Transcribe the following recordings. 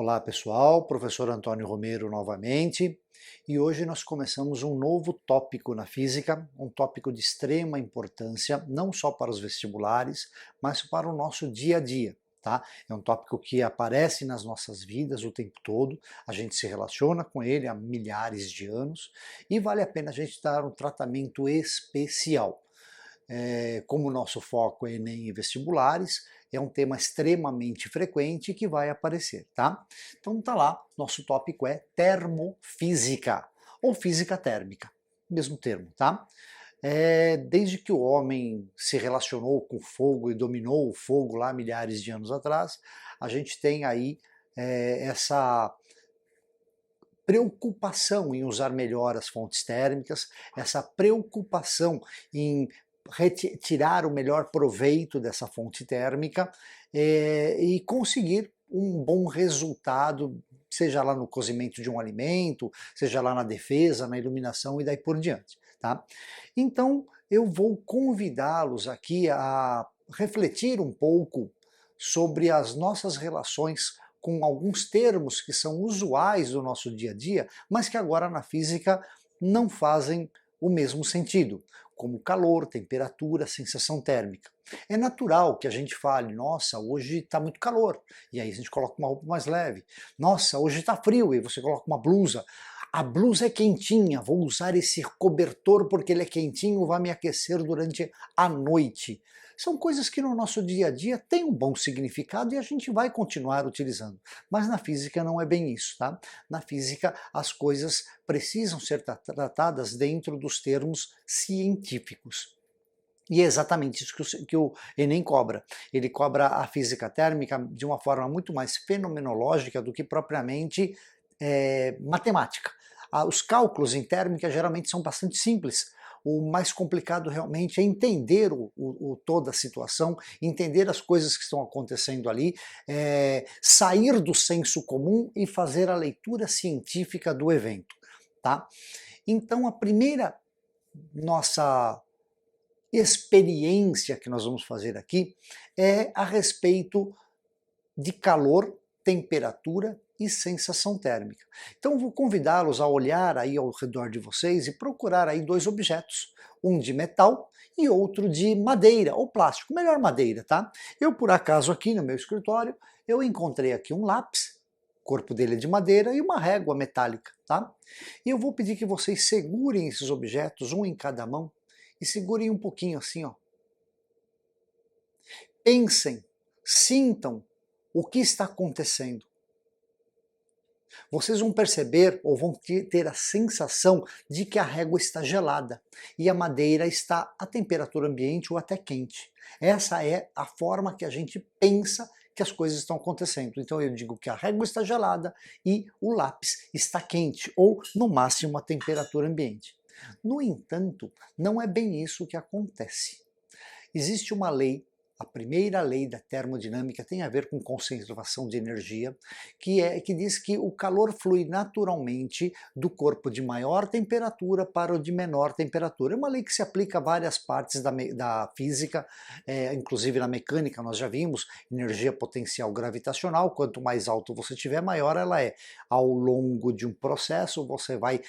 Olá pessoal, professor Antônio Romero novamente, e hoje nós começamos um novo tópico na física, um tópico de extrema importância, não só para os vestibulares, mas para o nosso dia a dia, tá? É um tópico que aparece nas nossas vidas o tempo todo, a gente se relaciona com ele há milhares de anos, e vale a pena a gente dar um tratamento especial. Como o nosso foco é Enem e vestibulares, é um tema extremamente frequente que vai aparecer, tá? Então tá lá, nosso tópico é termofísica, ou física térmica, mesmo termo, tá? Desde que o homem se relacionou com o fogo e dominou o fogo lá milhares de anos atrás, a gente tem aí essa preocupação em usar melhor as fontes térmicas, essa preocupação em retirar o melhor proveito dessa fonte térmica e conseguir um bom resultado, seja lá no cozimento de um alimento, seja lá na defesa, na iluminação e daí por diante, tá? Então eu vou convidá-los aqui a refletir um pouco sobre as nossas relações com alguns termos que são usuais do nosso dia a dia, mas que agora na física não fazem o mesmo sentido, como calor, temperatura, sensação térmica. É natural que a gente fale, nossa, hoje está muito calor, e aí a gente coloca uma roupa mais leve. Nossa, hoje está frio, e você coloca uma blusa. A blusa é quentinha, vou usar esse cobertor porque ele é quentinho, vai me aquecer durante a noite. São coisas que no nosso dia a dia têm um bom significado e a gente vai continuar utilizando. Mas na física não é bem isso, tá? Na física as coisas precisam ser tratadas dentro dos termos científicos. E é exatamente isso que o Enem cobra. Ele cobra a física térmica de uma forma muito mais fenomenológica do que propriamente matemática. Os cálculos em térmica geralmente são bastante simples. O mais complicado realmente é entender toda a situação, entender as coisas que estão acontecendo ali, sair do senso comum e fazer a leitura científica do evento, tá? Então a primeira nossa experiência que nós vamos fazer aqui é a respeito de calor, temperatura e sensação térmica. Então vou convidá-los a olhar aí ao redor de vocês e procurar aí dois objetos, um de metal e outro de madeira ou plástico, melhor madeira, tá? Eu por acaso aqui no meu escritório, eu encontrei aqui um lápis, o corpo dele é de madeira e uma régua metálica, tá? E eu vou pedir que vocês segurem esses objetos, um em cada mão, e segurem um pouquinho assim, ó. Pensem, sintam o que está acontecendo. Vocês vão perceber ou vão ter a sensação de que a régua está gelada e a madeira está a temperatura ambiente ou até quente. Essa é a forma que a gente pensa que as coisas estão acontecendo. Então eu digo que a régua está gelada e o lápis está quente ou no máximo a temperatura ambiente. No entanto, não é bem isso que acontece. Existe uma lei, a primeira lei da termodinâmica tem a ver com conservação de energia, que diz que o calor flui naturalmente do corpo de maior temperatura para o de menor temperatura. É uma lei que se aplica a várias partes da física, inclusive na mecânica nós já vimos, energia potencial gravitacional, quanto mais alto você tiver, maior ela é. Ao longo de um processo você vai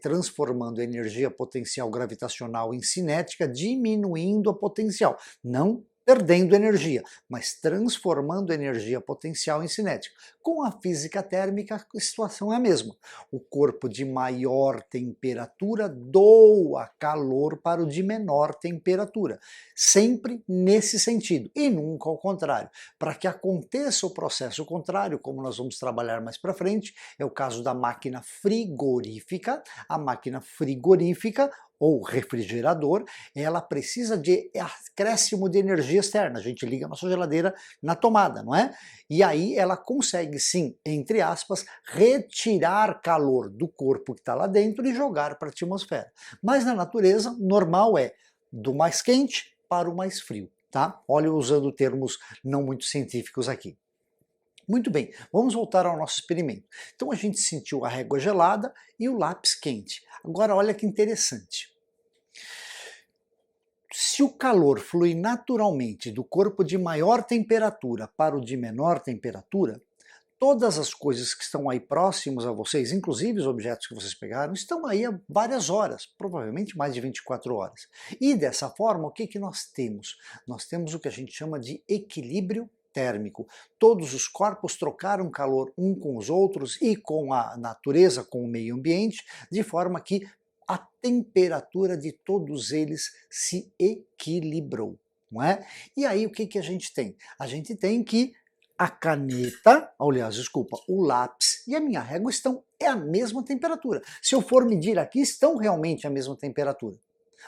transformando a energia potencial gravitacional em cinética, diminuindo a potencial. Não perdendo energia, mas transformando energia potencial em cinética. Com a física térmica, a situação é a mesma. O corpo de maior temperatura doa calor para o de menor temperatura. Sempre nesse sentido, e nunca ao contrário. Para que aconteça o processo contrário, como nós vamos trabalhar mais para frente, é o caso da máquina frigorífica. A máquina frigorífica ou refrigerador, ela precisa de acréscimo de energia externa. A gente liga a nossa geladeira na tomada, não é? E aí ela consegue sim, entre aspas, retirar calor do corpo que está lá dentro e jogar para a atmosfera. Mas na natureza, normal é do mais quente para o mais frio, tá? Olha, usando termos não muito científicos aqui. Muito bem, vamos voltar ao nosso experimento. Então a gente sentiu a régua gelada e o lápis quente. Agora olha que interessante. Se o calor flui naturalmente do corpo de maior temperatura para o de menor temperatura, todas as coisas que estão aí próximas a vocês, inclusive os objetos que vocês pegaram, estão aí há várias horas, provavelmente mais de 24 horas. E dessa forma, o que que nós temos? Nós temos o que a gente chama de equilíbrio térmico. Todos os corpos trocaram calor um com os outros e com a natureza, com o meio ambiente, de forma que a temperatura de todos eles se equilibrou, não é? E aí o que que a gente tem? A gente tem que a caneta, aliás, desculpa, o lápis e a minha régua estão a mesma temperatura. Se eu for medir aqui, estão realmente a mesma temperatura.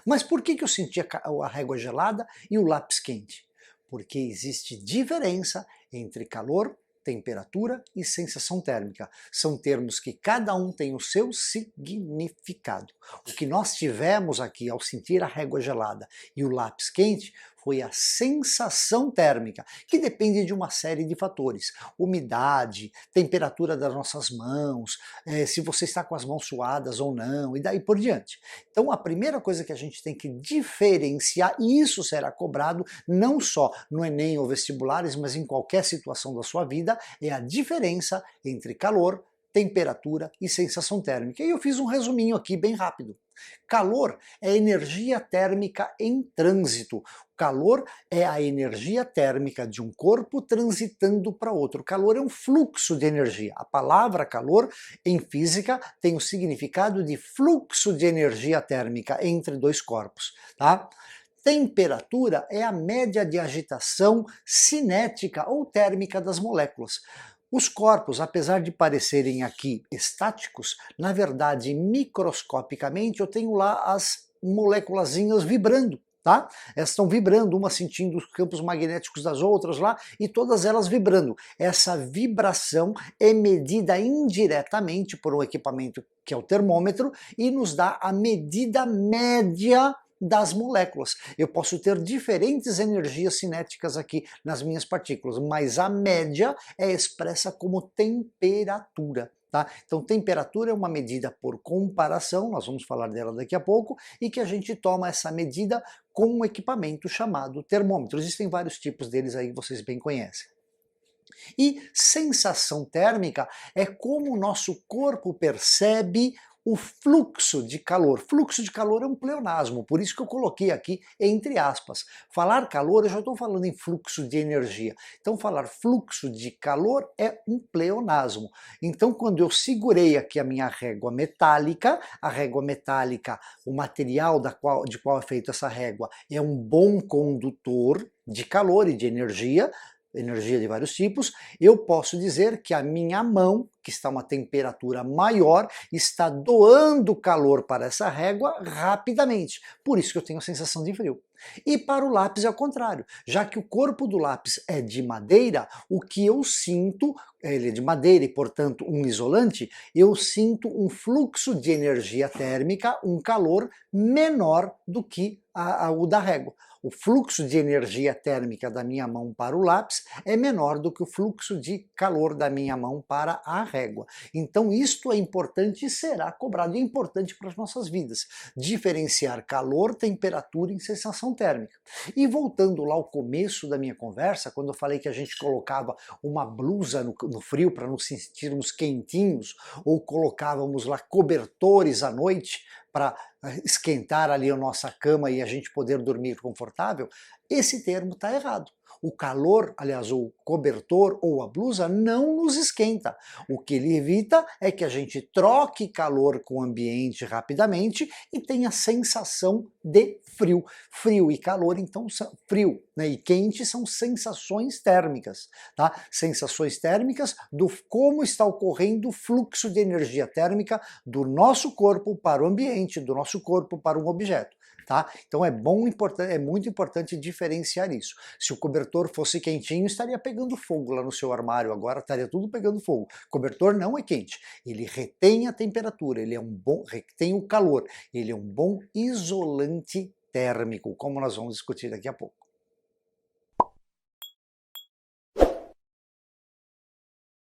Mas por que que eu senti a régua gelada e o lápis quente? Porque existe diferença entre calor, temperatura e sensação térmica. São termos que cada um tem o seu significado. O que nós tivemos aqui ao sentir a régua gelada e o lápis quente foi a sensação térmica, que depende de uma série de fatores. Umidade, temperatura das nossas mãos, se você está com as mãos suadas ou não, e daí por diante. Então a primeira coisa que a gente tem que diferenciar, e isso será cobrado não só no Enem ou vestibulares, mas em qualquer situação da sua vida, é a diferença entre calor, temperatura e sensação térmica. E eu fiz um resuminho aqui bem rápido. Calor é energia térmica em trânsito. Calor é a energia térmica de um corpo transitando para outro. Calor é um fluxo de energia. A palavra calor, em física, tem o significado de fluxo de energia térmica entre dois corpos, tá? Temperatura é a média de agitação cinética ou térmica das moléculas. Os corpos, apesar de parecerem aqui estáticos, na verdade, microscopicamente, eu tenho lá as moléculazinhas vibrando, tá? Elas estão vibrando, uma sentindo os campos magnéticos das outras lá, e todas elas vibrando. Essa vibração é medida indiretamente por um equipamento que é o termômetro, e nos dá a medida média das moléculas. Eu posso ter diferentes energias cinéticas aqui nas minhas partículas, mas a média é expressa como temperatura. Tá? Então, temperatura é uma medida por comparação, nós vamos falar dela daqui a pouco, e que a gente toma essa medida com um equipamento chamado termômetro. Existem vários tipos deles aí que vocês bem conhecem. E sensação térmica é como o nosso corpo percebe o fluxo de calor. Fluxo de calor é um pleonasmo, por isso que eu coloquei aqui entre aspas. Falar calor, eu já estou falando em fluxo de energia. Então falar fluxo de calor é um pleonasmo. Então quando eu segurei aqui a minha régua metálica, o material de qual é feita essa régua, é um bom condutor de calor e de energia de vários tipos, eu posso dizer que a minha mão, que está a uma temperatura maior, está doando calor para essa régua rapidamente. Por isso que eu tenho a sensação de frio. E para o lápis é o contrário. Já que o corpo do lápis é de madeira, o que eu sinto, ele é de madeira e, portanto, um isolante, eu sinto um fluxo de energia térmica, um calor menor do que o da régua. O fluxo de energia térmica da minha mão para o lápis é menor do que o fluxo de calor da minha mão para a régua. Então isto é importante e será cobrado, e é importante para as nossas vidas. Diferenciar calor, temperatura e sensação térmica. E voltando lá ao começo da minha conversa, quando eu falei que a gente colocava uma blusa no frio para nos sentirmos quentinhos, ou colocávamos lá cobertores à noite para esquentar ali a nossa cama e a gente poder dormir confortável, esse termo está errado. O calor, aliás, o cobertor ou a blusa não nos esquenta. O que ele evita é que a gente troque calor com o ambiente rapidamente e tenha sensação de frio. Frio e calor, então, frio, né, e quente são sensações térmicas, tá? Sensações térmicas do como está ocorrendo o fluxo de energia térmica do nosso corpo para o ambiente, do nosso corpo para um objeto. Tá? Então é muito importante diferenciar isso. Se o cobertor fosse quentinho, estaria pegando fogo lá no seu armário, agora estaria tudo pegando fogo. O cobertor não é quente, ele retém a temperatura, ele é retém o calor, ele é um bom isolante térmico, como nós vamos discutir daqui a pouco.